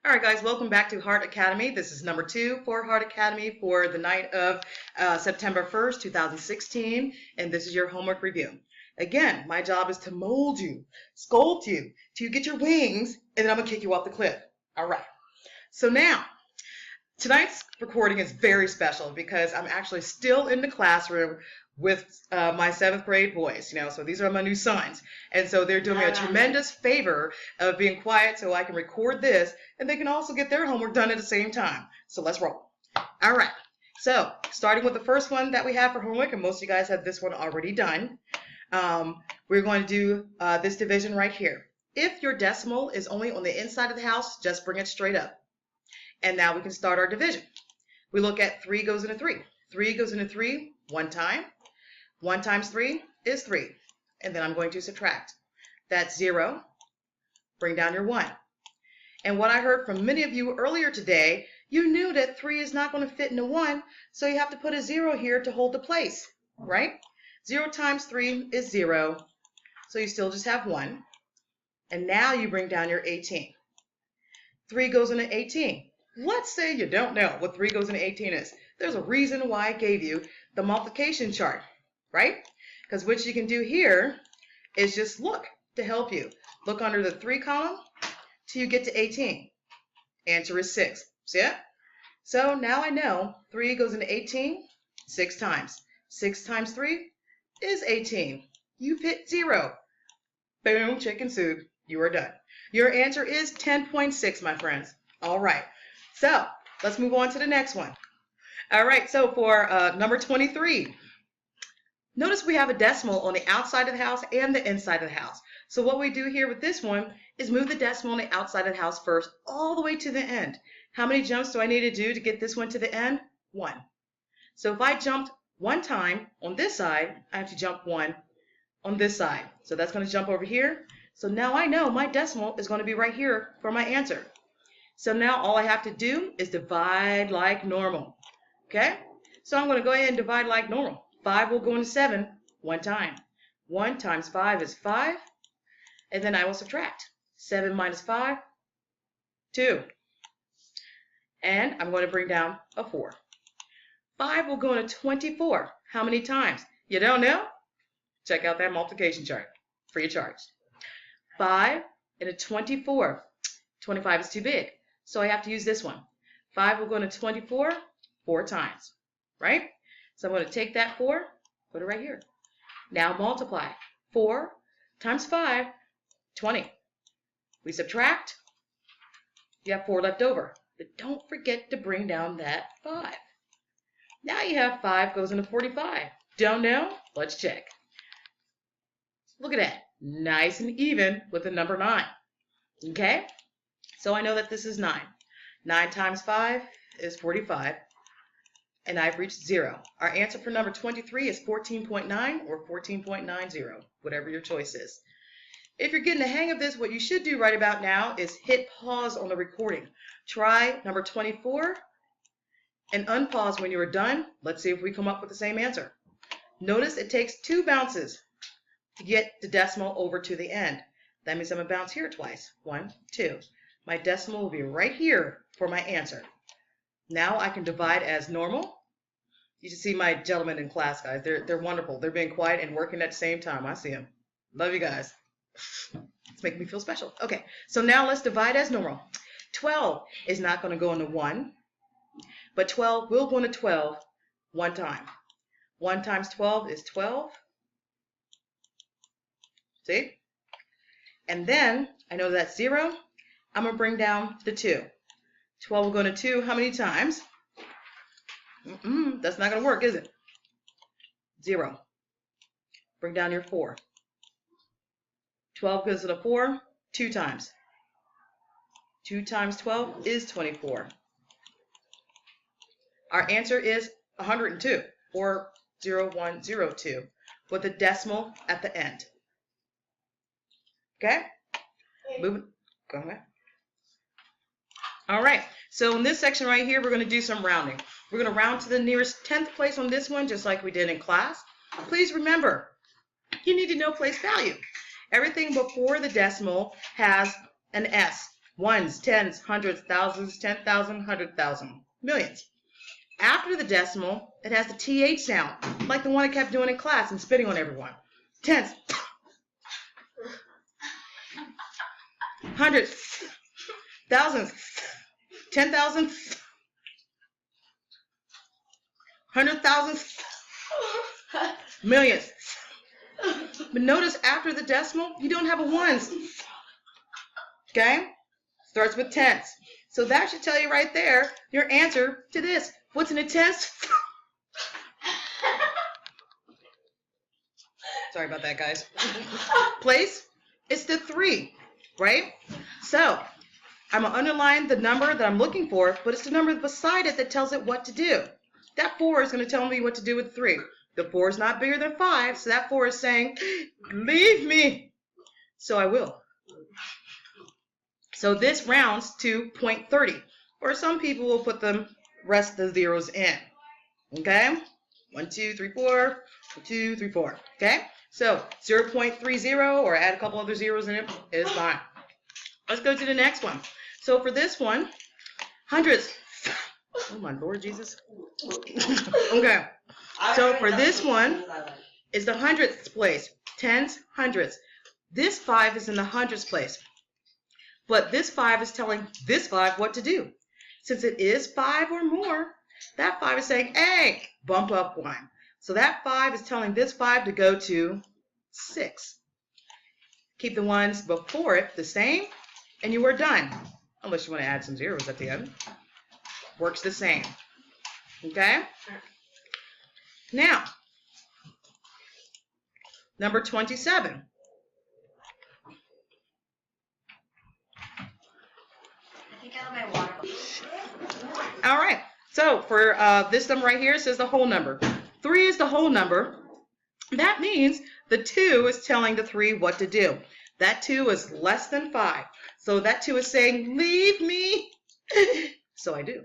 All right, guys, welcome back to Heart Academy. This is number 2 for Heart Academy for the night of September 1st, 2016, and this is your homework review. Again, my job is to mold you, sculpt you, till you get your wings, and then I'm going to kick you off the cliff. All right. So now, tonight's recording is very special because I'm actually still in the classroom with my 7th grade boys, so these are my new sons. And so they're doing me a tremendous favor of being quiet so I can record this and they can also get their homework done at the same time. So let's roll. All right. So starting with the first one that we have for homework, and most of you guys have this one already done. We're going to do this division right here. If your decimal is only on the inside of the house, just bring it straight up. And now we can start our division. We look at 3 goes into 3. 3 goes into 3 one time. 1 times 3 is 3. And then I'm going to subtract. That's 0. Bring down your 1. And what I heard from many of you earlier today, you knew that 3 is not going to fit into 1, so you have to put a 0 here to hold the place, right? 0 times 3 is 0, so you still just have 1. And now you bring down your 18. 3 goes into 18. Let's say you don't know what 3 goes into 18 is. There's a reason why I gave you the multiplication chart, right? Because what you can do here is just look to help you. Look under the 3 column till you get to 18. Answer is 6. See it? So now I know 3 goes into 18 6 times. 6 times 3 is 18. You've hit 0. Boom, chicken soup. You are done. Your answer is 10.6, my friends. All right. So let's move on to the next one. All right. So for number 23, notice we have a decimal on the outside of the house and the inside of the house. So what we do here with this one is move the decimal on the outside of the house first all the way to the end. How many jumps do I need to do to get this one to the end? 1. So if I jumped 1 time on this side, I have to jump 1 on this side. So that's going to jump over here. So now I know my decimal is going to be right here for my answer. So now all I have to do is divide like normal. Okay? So I'm going to go ahead and divide like normal. 5 will go into 7 1 time. 1 times 5 is 5. And then I will subtract. 7 minus 5, 2. And I'm going to bring down a 4. 5 will go into 24. How many times? You don't know? Check out that multiplication chart. Free of charge. 5 into 24. 25 is too big. So I have to use this one. 5 will go into 24 4 times. Right? So I'm going to take that 4, put it right here. Now multiply. 4 times 5, 20. We subtract. You have 4 left over. But don't forget to bring down that 5. Now you have 5 goes into 45. Don't know? Let's check. Look at that. Nice and even with the number 9. Okay? So I know that this is 9. 9 times 5 is 45. And I've reached 0. Our answer for number 23 is 14.9 or 14.90, whatever your choice is. If you're getting the hang of this, what you should do right about now is hit pause on the recording. Try number 24 and unpause when you are done. Let's see if we come up with the same answer. Notice it takes 2 bounces to get the decimal over to the end. That means I'm going to bounce here twice. 1, 2. My decimal will be right here for my answer. Now I can divide as normal. You should see my gentlemen in class, guys. They're wonderful. They're being quiet and working at the same time. I see them. Love you guys. It's making me feel special. Okay, so now let's divide as normal. 12 is not going to go into 1, but 12 will go into 12 1 time. 1 times 12 is 12. See? And then I know that's 0. I'm going to bring down the 2. 12 will go into 2 how many times? That's not going to work, is it? 0. Bring down your 4. 12 goes to the 4 2 times. 2 times 12 is 24. Our answer is 102 or 0102 with a decimal at the end. Okay? Moving. Go ahead. All right. So in this section right here, we're going to do some rounding. We're going to round to the nearest 10th place on this one, just like we did in class. Please remember, you need to know place value. Everything before the decimal has an S. Ones, tens, hundreds, thousands, 10,000, 100,000, millions. After the decimal, it has the TH sound, like the one I kept doing in class and spitting on everyone. Tens, hundreds, thousands, 10,000, 100,000, millions. But notice after the decimal, you don't have a ones. Okay? Starts with tens. So that should tell you right there your answer to this. What's in a tens? Sorry about that, guys. Place, it's the 3, right? So I'm going to underline the number that I'm looking for, but it's the number beside it that tells it what to do. That 4 is going to tell me what to do with 3. The 4 is not bigger than 5, so that 4 is saying, leave me. So I will. So this rounds to 0.30, or some people will put the rest of the zeros in. Okay? 1, 2, 3, 4, 1, 2, 3, 4. Okay? So 0.30, or add a couple other zeros in it, is fine. Let's go to the next one. So for this one, hundreds. Oh my Lord Jesus. Okay. So for this one is the hundredths place. Tens, hundreds. This 5 is in the hundreds place. But this 5 is telling this 5 what to do. Since it is 5 or more, that 5 is saying, hey, bump up 1. So that 5 is telling this 5 to go to 6. Keep the ones before it the same, and you are done. Unless you want to add some zeros at the end. Works the same. Okay? Now, number 27. All right. So for this number right here, it says the whole number. 3 is the whole number. That means the 2 is telling the 3 what to do. That 2 is less than 5. So that 2 is saying, leave me. So I do.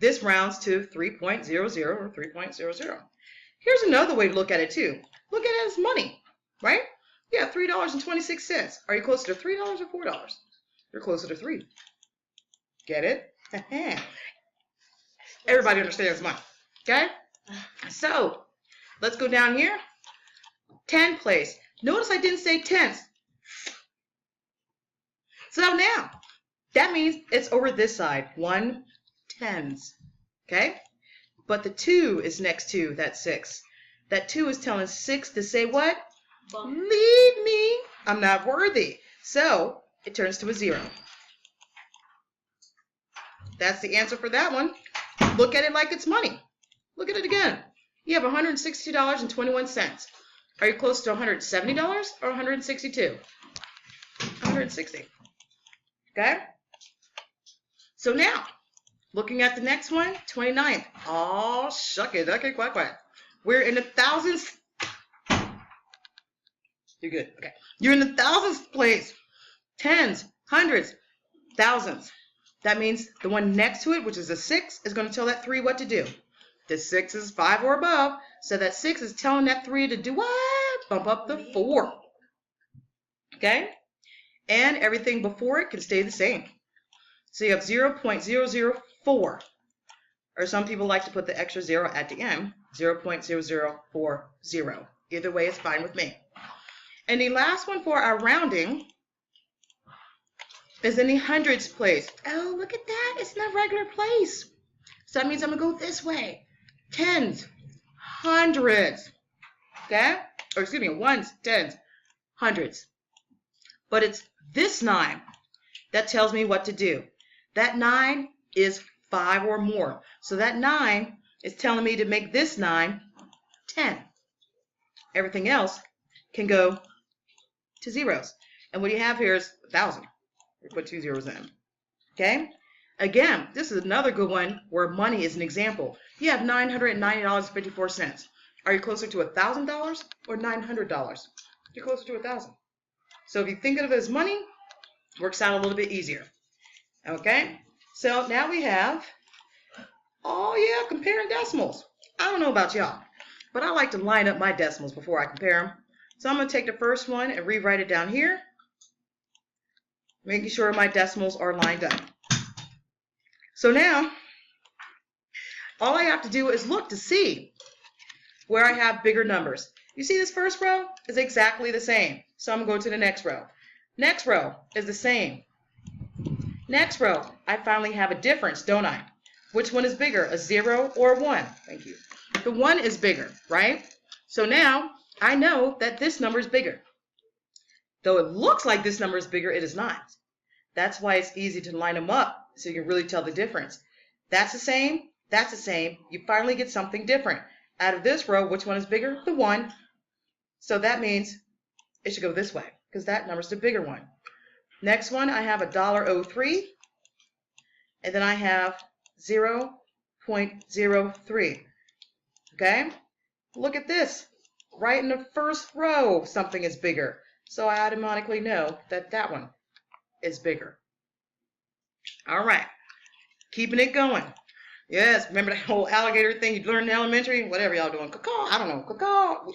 This rounds to 3.00 or 3.00. Here's another way to look at it too. Look at it as money, right? Yeah, $3.26. Are you closer to $3 or $4? You're closer to 3. Get it? Everybody understands money, okay? So let's go down here. 10 place. Notice I didn't say tens. So now, that means it's over this side. 1 tens, okay? But the 2 is next to that 6. That 2 is telling 6 to say what? Bump. Leave me. I'm not worthy. So it turns to a 0. That's the answer for that one. Look at it like it's money. Look at it again. You have $162.21. Are you close to $170 or $162? $160. Okay? So now, looking at the next one, 29th. Oh, shuck it, duck it, quack, quack. We're in the thousands. You're good. Okay. You're in the thousands place. Tens, hundreds, thousands. That means the one next to it, which is a 6, is going to tell that 3 what to do. The 6 is 5 or above, so that 6 is telling that 3 to do what? Bump up the 4. Okay? And everything before it can stay the same. So you have 0.004. Or some people like to put the extra 0 at the end. 0.0040. Either way is fine with me. And the last one for our rounding is in the hundreds place. Oh, look at that. It's in a regular place. So that means I'm going to go this way. Tens, hundreds. Okay? Or excuse me, ones, tens, hundreds. But it's this 9 that tells me what to do. That 9 is 5 or more. So that 9 is telling me to make this 9 10. Everything else can go to zeros. And what you have here is 1,000. We put 2 zeros in. Okay? Again, this is another good one where money is an example. You have $990.54. Are you closer to $1,000 or $900? You're closer to 1,000. So if you think of it as money, it works out a little bit easier. Okay? So now we have, oh yeah, comparing decimals. I don't know about y'all, but I like to line up my decimals before I compare them. So I'm going to take the first one and rewrite it down here. making sure my decimals are lined up. So now, all I have to do is look to see where I have bigger numbers. You see this first row is exactly the same. So I'm going to go to the next row. Next row is the same. Next row, I finally have a difference, don't I? Which one is bigger, a 0 or a 1? Thank you. The 1 is bigger, right? So now I know that this number is bigger. Though it looks like this number is bigger, it is not. That's why it's easy to line them up so you can really tell the difference. That's the same. That's the same. You finally get something different. Out of this row, which one is bigger? The 1. So that means it should go this way because that number is the bigger one. Next one, I have $1.03, and then I have 0.03. Okay? Look at this. Right in the first row, something is bigger. So I automatically know that that one is bigger. All right. Keeping it going. Yes, remember that whole alligator thing you learned in elementary? Whatever y'all doing. Caw-caw, I don't know. Caw-caw.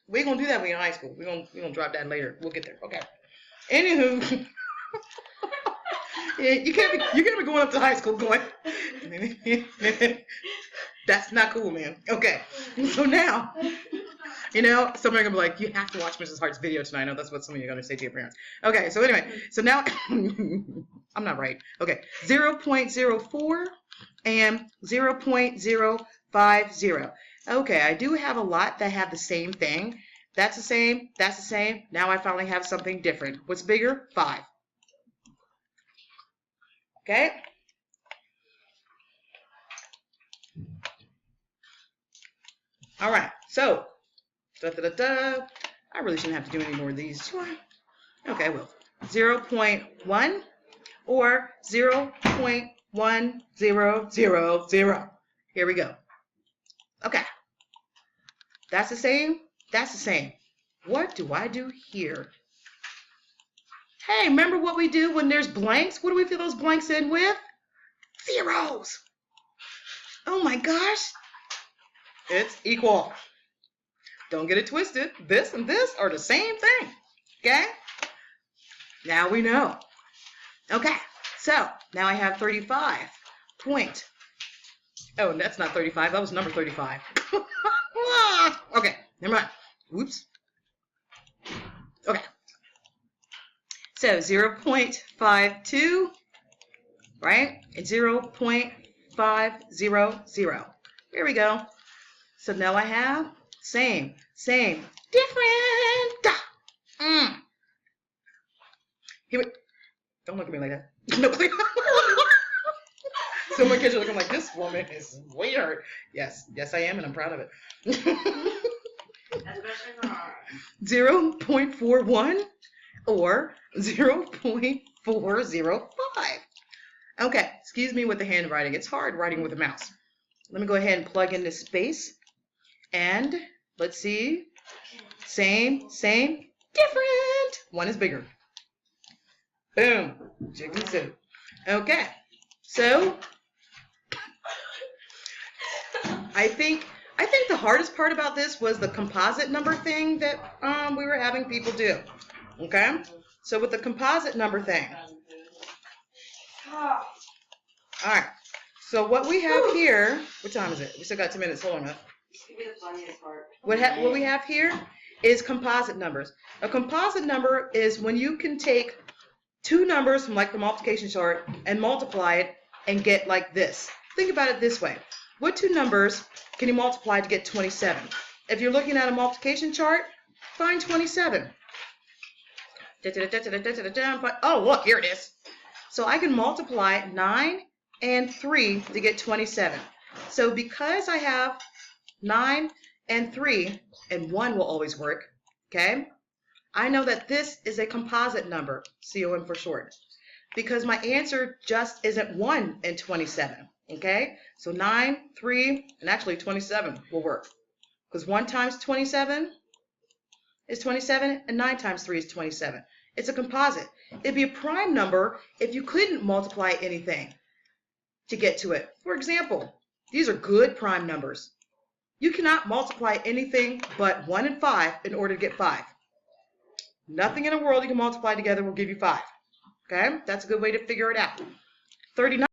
We ain't going to do that when you're in high school. We're gonna drop that later. We'll get there. Okay. Anywho, yeah, you can't be going up to high school going, that's not cool, man. Okay. So now, somebody gonna be like, you have to watch Mrs. Hart's video tonight. I know that's what some of you are gonna say to your parents. Okay, so anyway, so now I'm not right. Okay, 0.04 and 0.050. Okay, I do have a lot that have the same thing. That's the same, that's the same. Now I finally have something different. What's bigger? 5. Okay? All right, so, I really shouldn't have to do any more of these. Okay, well, 0.1 or 0.1000. Here we go. Okay. That's the same. That's the same. What do I do here? Hey, remember what we do when there's blanks? What do we fill those blanks in with? Zeros. Oh my gosh. It's equal. Don't get it twisted. This and this are the same thing. Okay? Now we know. Okay. So now I have 35 point. Oh, that's not 35. That was number 35. Okay. Never mind. Whoops. Okay. So 0.52, right? And 0.500. Here we go. So now I have same, different. Here we, don't look at me like that. No, please. So my kids are looking like, this woman is weird. Yes, I am, and I'm proud of it. 0.41 or 0.405. Okay, excuse me with the handwriting. It's hard writing with a mouse. Let me go ahead and plug in this space. And let's see. Same, different. One is bigger. Boom. Chicken soup. Okay, so I think the hardest part about this was the composite number thing that we were having people do. Okay? So with the composite number thing. All right. So what we have here, what time is it? We still got 2 minutes. Hold on a minute. What we have here is composite numbers. A composite number is when you can take two numbers from like the multiplication chart and multiply it and get like this. Think about it this way. What two numbers can you multiply to get 27? If you're looking at a multiplication chart, find 27. Oh, look, here it is. So I can multiply 9 and 3 to get 27. So because I have 9 and 3, and 1 will always work, okay? I know that this is a composite number, COM for short, because my answer just isn't 1 and 27, okay? So 9, 3, and actually 27 will work, because 1 times 27 is 27, and 9 times 3 is 27. It's a composite. It'd be a prime number if you couldn't multiply anything to get to it. For example, these are good prime numbers. You cannot multiply anything but 1 and 5 in order to get 5. Nothing in the world you can multiply together will give you 5. Okay, that's a good way to figure it out. 39.